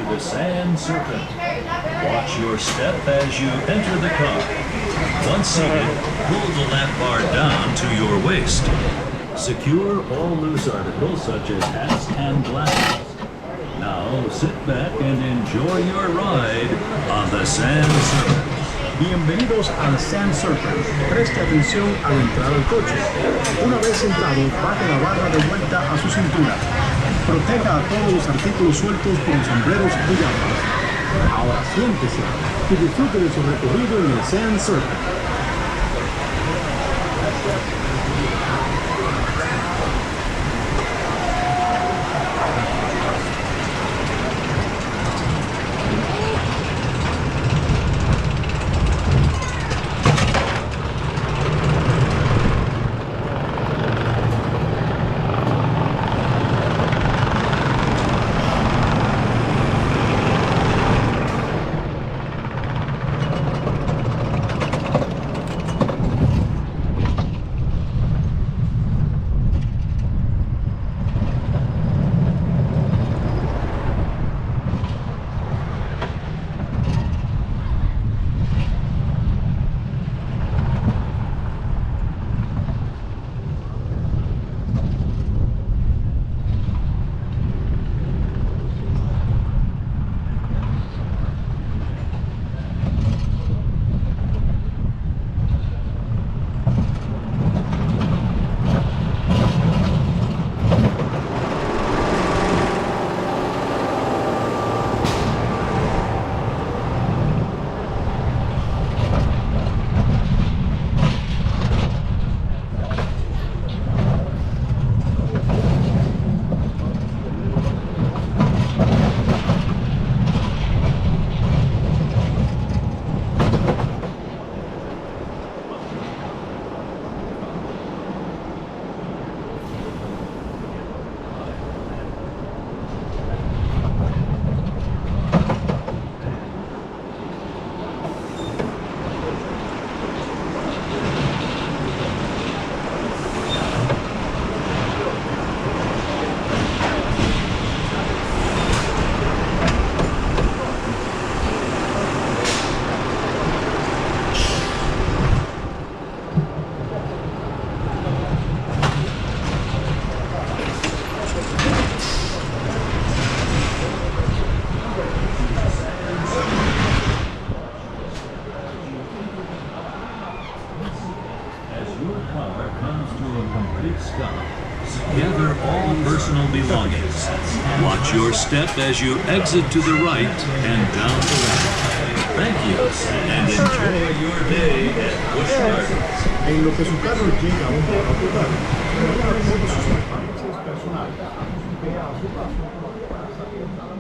the Sand Serpent. Watch your step as you enter the car. Once seated, pull the lap bar down to your waist. Secure all loose articles such as hats and glasses. Now sit back and enjoy your ride on the Sand Serpent. Bienvenidos al Sand Serpent. Preste atención al entrar al coche. Una vez sentado, baje la barra de vuelta a su cintura. Proteja a todos los artículos sueltos con sombreros y gafas. Ahora siéntese y disfrute de su recorrido en el Sand Serpent. Gather all personal belongings. Watch your step as you exit to the right and down the left. Thank you, and enjoy your day at Busch Gardens. En lo que su carro llega a un lugar, sus pertenencias personales. Vea a su paso para salir a la